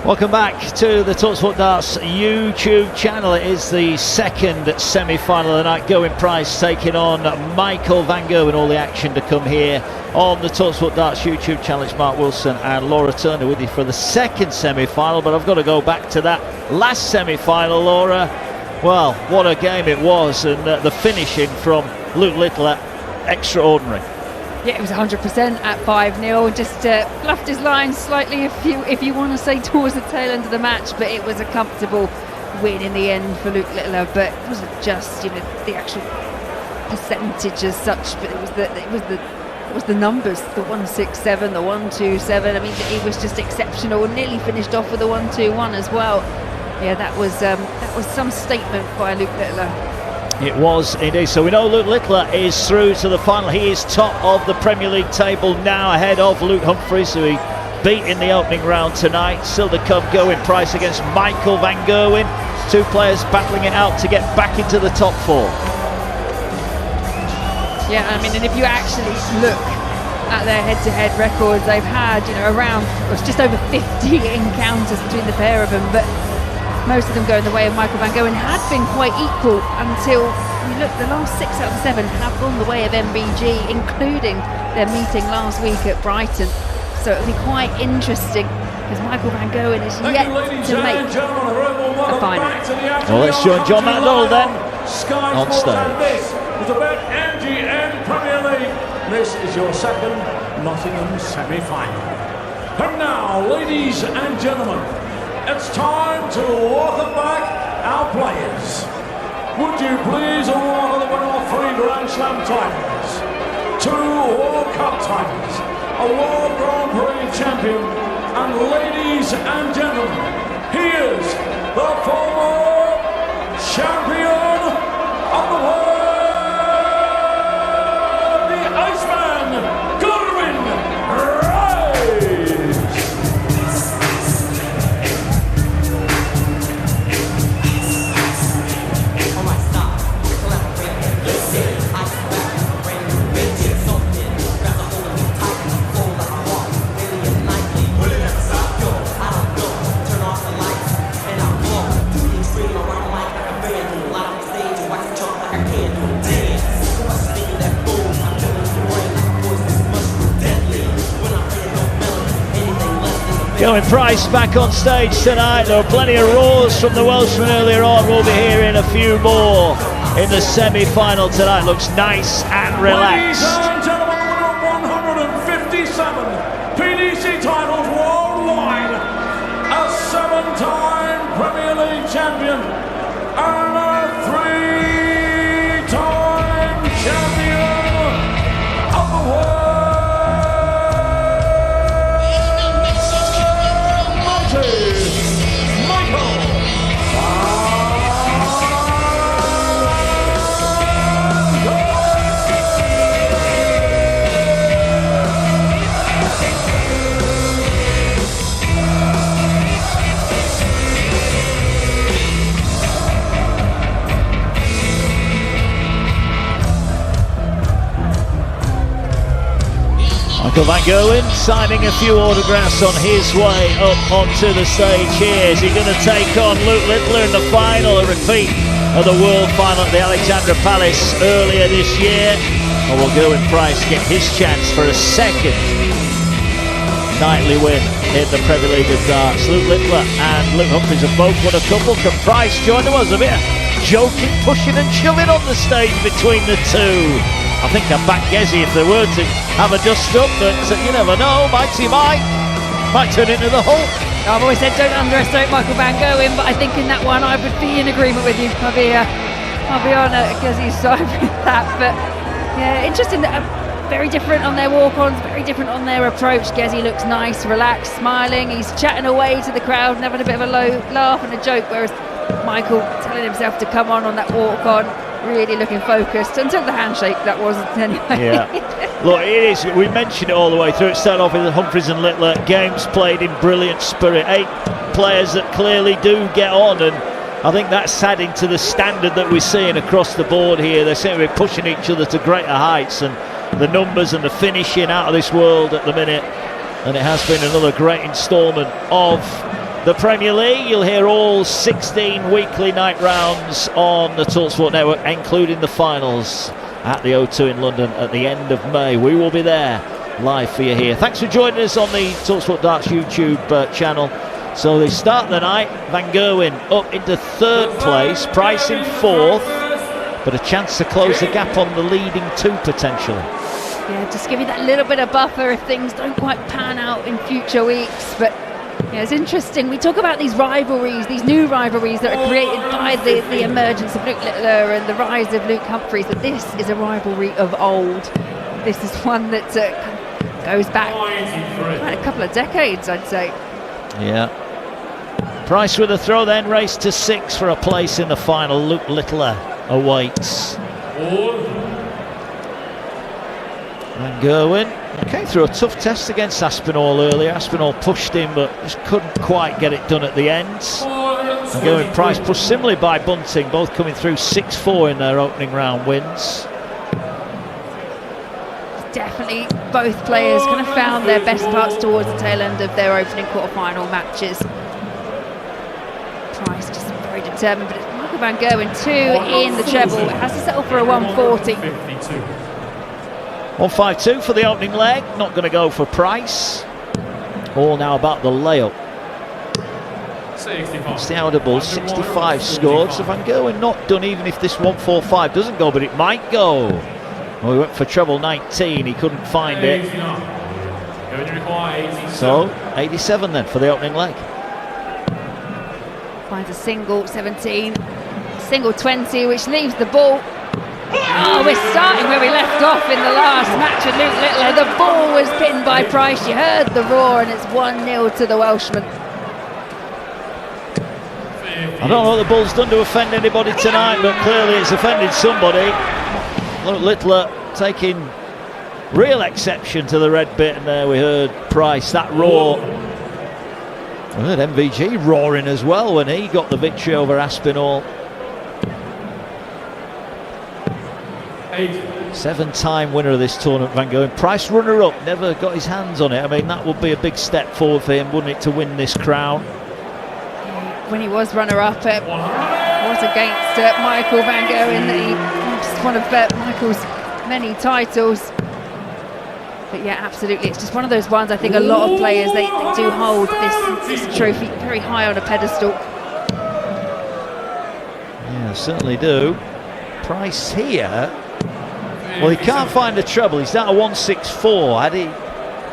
Welcome back to the talkSPORT Darts YouTube channel. It is the second semi-final of the night. Gerwyn Price taking on Michael van Gerwen. All the action to come here on the talkSPORT Darts YouTube channel. It's Mark Wilson and Laura Turner with you for the second semi-final. But I've got to go back to that last semi-final, Laura. Well, what a game it was, and the finishing from Luke Littler, extraordinary. Yeah, it was 100% at 5-0. Just fluffed his line slightly, if you want to say, towards the tail end of the match. But it was a comfortable win in the end for Luke Littler. But it wasn't just, you know, the actual percentage as such. But it was the numbers, the 167, the 127. I mean, it was just exceptional. Nearly finished off with a 121 as well. Yeah, that was some statement by Luke Littler. It was indeed. So we know Luke Littler is through to the final. He is top of the Premier League table now, ahead of Luke Humphries, who he beat in the opening round tonight. Still to come, Gerwyn Price against Michael van Gerwen. Two players battling it out to get back into the top four. Yeah, I mean, and if you actually look at their head-to-head records, they've had, you know, around, well, it's just over 50 encounters between the pair of them, but most of them going the way of Michael van Gerwen. Had been quite equal until you look, the last 6 out of 7 have gone the way of MVG, including their meeting last week at Brighton. So it'll be quite interesting because Michael van Gerwen is yet to make a final. Well, let's join John McDonald then on stage. This is about MGN Premier League. This is your second Nottingham semi-final. And now, ladies and gentlemen, it's time to welcome back our players. Would you please welcome the winner of 3 Grand Slam titles, 2 World Cup titles, a World Grand Prix champion, and ladies and gentlemen, here's the former champion of the world, the Iceman, Gerwyn Price. Gerwyn Price back on stage tonight. There were plenty of roars from the Welshman earlier on. We'll be hearing a few more in the semi-final tonight. Looks nice and relaxed. Ladies and gentlemen, winner of 157 PDC titles worldwide, a 7-time Premier League champion, and a 3-time champion of the world. Michael van Gerwen signing a few autographs on his way up onto the stage here. Is he going to take on Luke Littler in the final, a repeat of the World Final at the Alexandra Palace earlier this year? Or will Gerwyn Price get his chance for a second nightly win in the Premier League of Darts? Luke Littler and Luke Humphries have both won a couple. Can Price join them? Was a bit of joking, pushing and shoving on the stage between the two. I think I'd back Gezi if they were to have a dust-up, but you never know. Mighty might turn into the Hulk. I've always said don't underestimate Michael van Gerwen, but I think in that one I would be in agreement with you. I'll be on Gezi's side with that. But yeah, interesting. Very different on their walk-ons, very different on their approach. Gezi looks nice, relaxed, smiling. He's chatting away to the crowd and having a bit of a low laugh and a joke, whereas Michael telling himself to come on that walk-on, really looking focused until the handshake. That wasn't anyway. Yeah. Look, it is. We mentioned it all the way through. It started off with Humphries and Littler. Games played in brilliant spirit. 8 players that clearly do get on, and I think that's adding to the standard that we're seeing across the board here. They seem to be pushing each other to greater heights, and the numbers and the finishing out of this world at the minute. And it has been another great instalment of the Premier League. You'll hear all 16 weekly night rounds on the talkSPORT network, including the finals at the O2 in London at the end of May. We will be there live for you here. Thanks for joining us on the talkSPORT Darts YouTube channel. So they start the night, Van Gerwen up into 3rd place, Price in 4th, but a chance to close the gap on the leading 2 potentially. Yeah, just give you that little bit of buffer if things don't quite pan out in future weeks. But yeah, it's interesting. We talk about these rivalries, these new rivalries that are created by the emergence of Luke Littler and the rise of Luke Humphries. But this is a rivalry of old. This is one that goes back quite a couple of decades, I'd say. Yeah. Price with a throw, then race to 6 for a place in the final. Luke Littler awaits. Van Gerwen came through a tough test against Aspinall earlier. Aspinall pushed him but just couldn't quite get it done at the end. Van Gerwen Price pushed similarly by Bunting, both coming through 6-4 in their opening round wins. Definitely both players kind of found their best parts towards the tail end of their opening quarter-final matches. Price just very determined, but it's Michael Van Gerwen 2 in the treble. It has to settle for a 140. 152 for the opening leg, not going to go for Price. All now about the layup. It's the audible, 65 scored, so Van Gerwen not done even if this 145 doesn't go, but it might go. Well, he went for treble 19, he couldn't find it. So 87 then for the opening leg. Finds a single 17, single 20, which leaves the ball. Oh, we're starting where we left off in the last match with Luke Littler. The ball was pinned by Price. You heard the roar, and it's 1-0 to the Welshman. I don't know what the ball's done to offend anybody tonight, but clearly it's offended somebody. Luke Littler taking real exception to the red bit, and there we heard Price, that roar. We heard MVG roaring as well when he got the victory over Aspinall. 7-time winner of this tournament, Van Gerwen. Price runner-up, never got his hands on it. I mean, that would be a big step forward for him, wouldn't it, to win this crown? When he was runner-up, it was against Michael Van Gerwen, just one of Michael's many titles. But yeah, absolutely, it's just one of those ones. I think a lot of players they do hold this trophy very high on a pedestal. Yeah, certainly do. Price here. Well, he can't find the treble. He's down to 164. Had he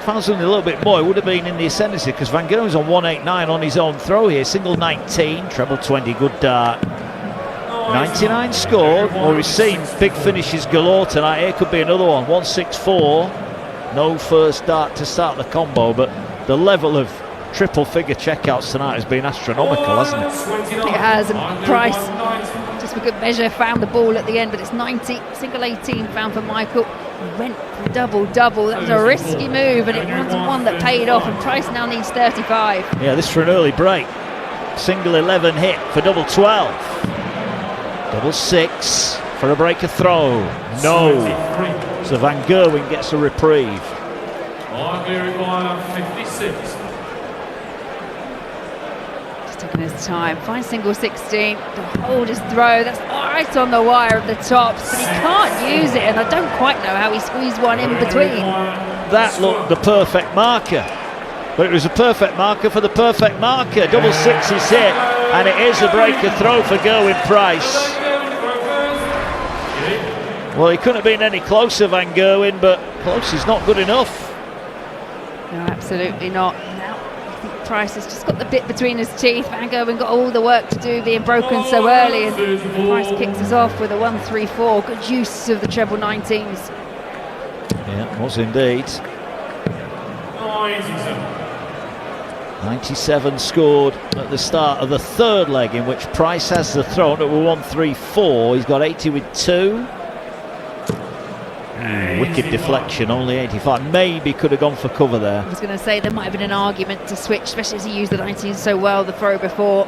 found something a little bit more, it would have been in the ascendancy, because Van Gerwen's on 189 on his own throw here. Single 19, treble 20, good dart. 99 scored. Well, we've seen big finishes galore tonight. Here could be another one. 164. No first dart to start the combo, but the level of triple figure checkouts tonight has been astronomical, hasn't it? It has, and Price, just for good measure, found the ball at the end, but it's 90, single 18 found for Michael. He went for double-double. That was a risky move, and it was one that paid off, and Price now needs 35. Yeah, this for an early break. Single 11 hit for double 12. Double 6 for a breaker throw. No. So Van Gerwen gets a reprieve. 56. Taking his time, finds single 16 to hold his throw. That's right on the wire of the tops, but he can't use it, and I don't quite know how he squeezed one in between. That looked the perfect marker, but it was a perfect marker for the perfect marker. Double 6 is hit, and it is a breaker throw for Gerwyn Price. Well, he couldn't have been any closer, Van Gerwen, but close is not good enough. No, absolutely not. Now I think Price has just got the bit between his teeth. Van Gerwen got all the work to do, being broken so early, and Price kicks us off with a 1-3-4. Good use of the treble 19s. Yeah, it was indeed. 97 scored at the start of the third leg, in which Price has the throw at 1-3-4. He's got 80 with 2. Wicked deflection, only 85. Maybe could have gone for cover there. I was going to say there might have been an argument to switch, especially as he used the 19s so well the throw before.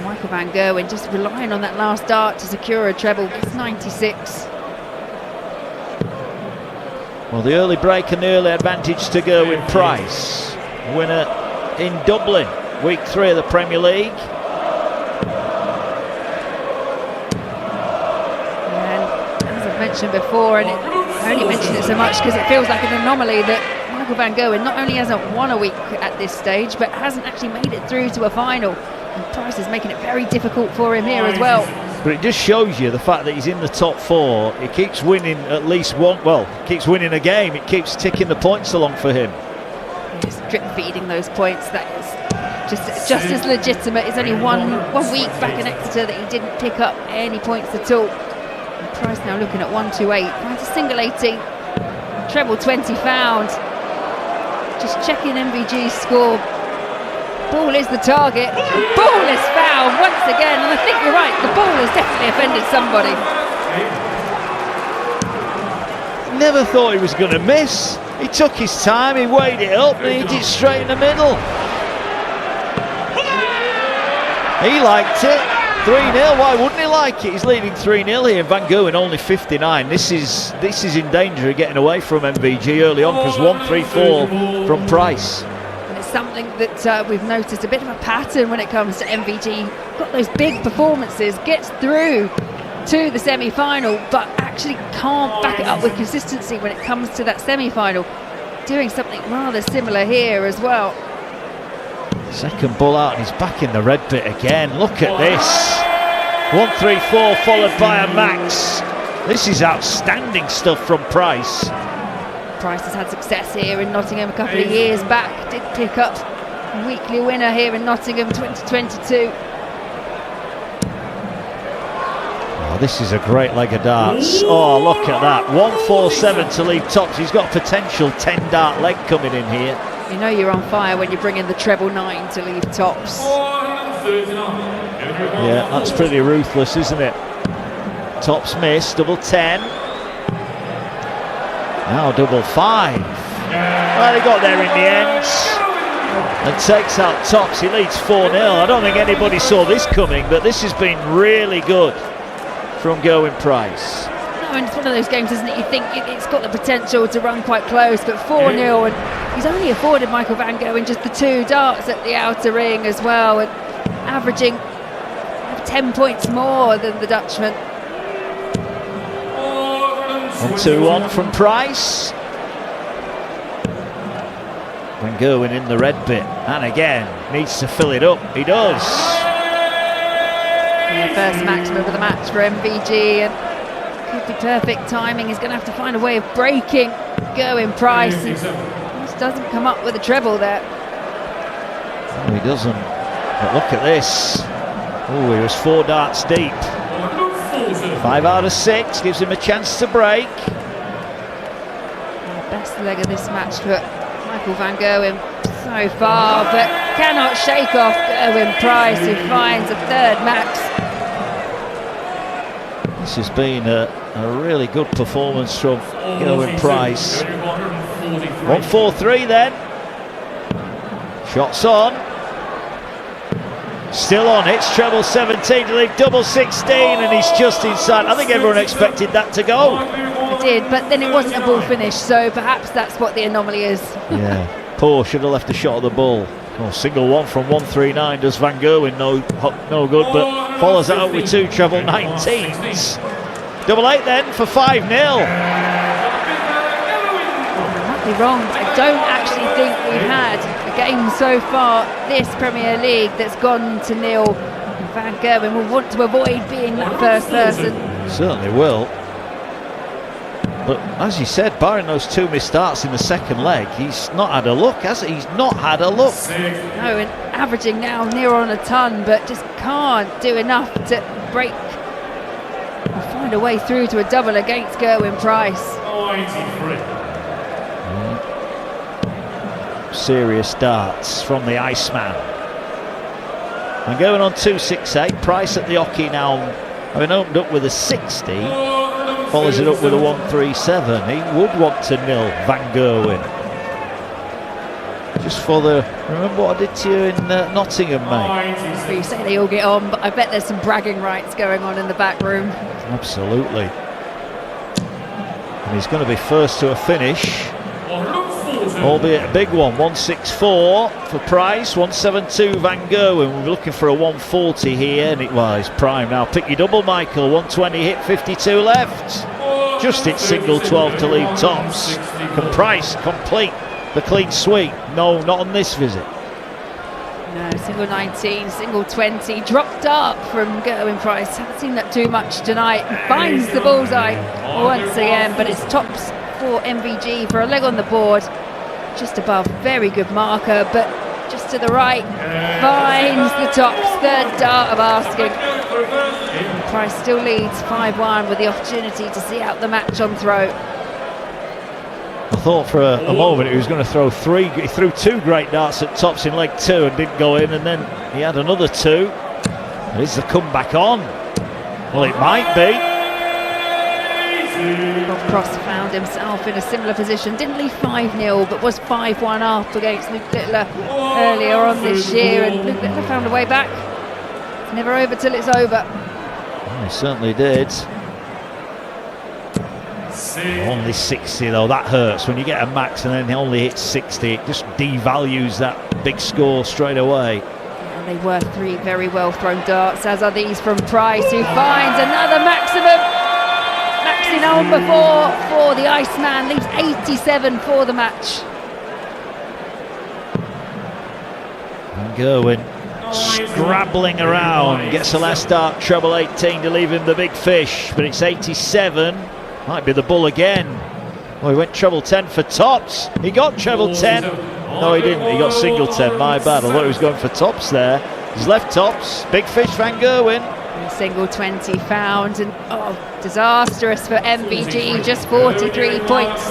Michael Van Gerwen just relying on that last dart to secure a treble. Gets 96. Well, the early break and the early advantage to Gerwyn Price. Winner in Dublin, week 3 of the Premier League. And as I've mentioned before, and I only mention it so much because it feels like an anomaly that Michael van Gerwen not only hasn't won a week at this stage, but hasn't actually made it through to a final. And Price is making it very difficult for him here as well. But it just shows you the fact that he's in the top 4. He keeps winning at least one, well, keeps winning a game. It keeps ticking the points along for him. Just drip feeding those points. That is just as legitimate. It's only one week back in Exeter that he didn't pick up any points at all. And Price now looking at 128. Finds a single 18. Treble 20 found. Just checking MVG's score. Ball is the target. Ball is found once again, and I think you're right. The ball has definitely offended somebody. Never thought he was going to miss. He took his time, he weighed it up, and he hit it straight in the middle. He liked it. 3-0. Why wouldn't he like it? He's leading 3-0 here. Van Gerwen only 59. This is in danger of getting away from MVG early on because 1-3-4 from Price. Something that we've noticed a bit of a pattern when it comes to MVG. Got those big performances, gets through to the semi-final, but actually can't back it up with consistency when it comes to that semi-final. Doing something rather similar here as well. Second ball out and he's back in the red bit again. Look at this. 1-3-4 followed by a max. This is outstanding stuff from Price. Price has had success here in Nottingham a couple of years back. Did pick up a weekly winner here in Nottingham 2022. Oh, this is a great leg of darts. Oh, look at that. 1-4-7 to leave tops. He's got a potential 10-dart leg coming in here. You know you're on fire when you bring in the treble 9 to leave tops. Yeah, that's pretty ruthless, isn't it? Tops miss, double 10. Now double 5. Well, he got there in the end and takes out tops. He leads 4-0. I don't think anybody saw this coming, but this has been really good from Gerwyn Price. No, and it's one of those games, isn't it? You think it's got the potential to run quite close, but 4-0, and he's only afforded Michael van Gerwen just the 2 darts at the outer ring as well, and averaging 10 points more than the Dutchman. 1-2-1 from Price. Van Gerwen in the red bit, and again needs to fill it up. He does. And the first maximum of the match for MVG, and could be perfect timing. He's going to have to find a way of breaking Gerwyn Price. He just doesn't come up with a treble there. No, he doesn't. But look at this. Oh, he was 4 darts deep. 5 out of 6 gives him a chance to break. The best leg of this match for Michael van Gerwen so far, but cannot shake off Gerwyn Price, who finds a 3rd max. This has been a really good performance from Gerwyn Price. 1-4-3 then. Shots on. Still on, it's treble 17 to leave double 16, and he's just inside. I think everyone expected that to go. It did, but then it wasn't a ball finish, so perhaps that's what the anomaly is. Yeah, poor, should have left a shot of the ball. Oh, single 1 from 139 does Van Gerwen no good, but follows that up with 2 treble 19s. Double 8 then for 5-0. I might be wrong, but I don't actually think we've had a game so far this Premier League that's gone to nil. Van Gerwen will want to avoid being that first person. Certainly will. But as you said, barring those 2 missed starts in the second leg, he's not had a look, has he? He's not had a look. No, and averaging now near on a ton, but just can't do enough to break or find a way through to a double against Gerwyn Price. Serious darts from the Iceman. And going on 268, Price at the hockey now, having opened up with a 60, follows it up with a 137. He would want to nil Van Gerwen. Just for the, remember what I did to you in Nottingham, mate? Well, you say they all get on, but I bet there's some bragging rights going on in the back room. Absolutely. And he's going to be first to a finish. albeit a big one. 164 for Price, 172 Van Gerwen. We're looking for a 140 here, and it was prime now. Pick your double, Michael. 120 hit, 52 left. Just hit single 12 to leave tops. Can Price complete the clean sweep? No, not on this visit. No, single 19, single 20, drop dart from Gerwyn Price. Haven't seen that too much tonight. Finds the bullseye once again, but it's tops for MVG for a leg on the board. Just above, very good marker, but just to the right, finds the tops, third dart of asking. Price still leads 5-1 with the opportunity to see out the match on throw. I thought for a moment he was going to throw three. He threw two great darts at tops in leg 2 and didn't go in, and then he had another 2. Is the comeback on? Well, it might be. Bob Cross found himself in a similar position. Didn't leave 5-0, but was 5-1 up against Luke Littler earlier on this year, and Luke Littler found a way back. It's never over till it's over. Well, he certainly did. Only 60 though, that hurts when you get a max and then he only hits 60. It just devalues that big score straight away. And they were 3 very well thrown darts, as are these from Price, who finds another maximum. Maxing on before for the Iceman, leaves 87 for the match. And Gerwyn scrabbling around, gets the last dart, treble 18 to leave him the big fish, but it's 87. Might be the bull again. Oh, he went treble 10 for tops. He got treble 10. No, he didn't. He got single 10. My bad. I thought he was going for tops there. He's left tops. Big fish, Van Gerwen. Single 20 found, and disastrous for MVG. Just 43 points.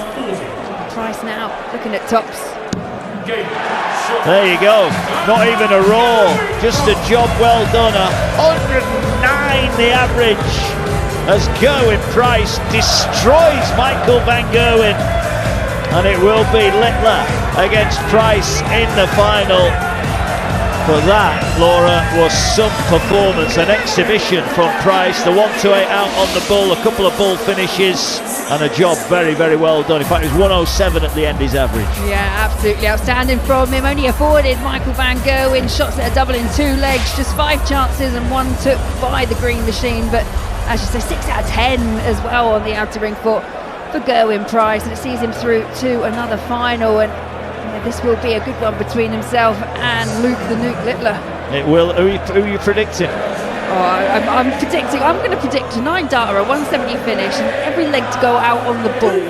Price now looking at tops. There you go. Not even a roar. Just a job well done. 109 the average, as Gerwyn Price destroys Michael Van Gerwen, and it will be Littler against Price in the final. But that, Laura, was some performance, an exhibition from Price. The 128 out on the bull, a couple of bull finishes, and a job very, very well done. In fact, it was 107 at the end, his average. Yeah, absolutely outstanding from him. Only afforded Michael Van Gerwen shots at a double in 2 legs, just 5 chances and 1 took by the green machine. But as you say, 6 out of 10 as well on the outer ring for Gerwyn Price, and it sees him through to another final. And this will be a good one between himself and Luke the Nuke Littler. It will. Who are you predicting? I'm going to predict a 9-darter, a 170 finish, and every leg to go out on the ball.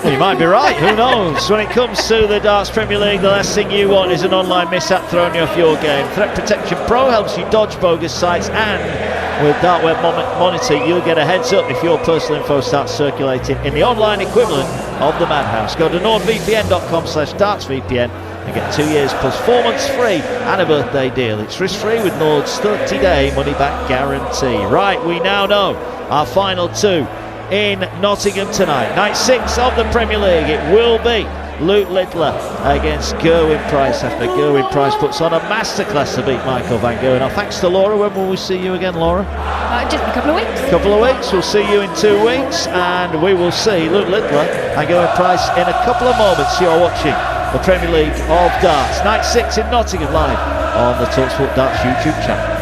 Well, you might be right, who knows? When it comes to the Darts Premier League, the last thing you want is an online mishap thrown you off your game. Threat Protection Pro helps you dodge bogus sites, and with Dartweb Monitor you'll get a heads up if your personal info starts circulating in the online equivalent of the madhouse. Go to nordvpn.com/dartsvpn and get 2 years plus 4 months free and a birthday deal. It's risk free with Nord's 30-day money back guarantee. Right, we now know our final 2 in Nottingham tonight. Night 6 of the Premier League. It will be Luke Littler against Gerwyn Price, after Gerwyn Price puts on a masterclass to beat Michael Van Gerwen. Now, thanks to Laura. When will we see you again, Laura? Just a couple of weeks. Couple of weeks. We'll see you in 2 weeks, and we will see Luke Littler and Gerwyn Price in a couple of moments. You're watching the Premier League of Darts. Night 6 in Nottingham, live on the talkSPORT Darts YouTube channel.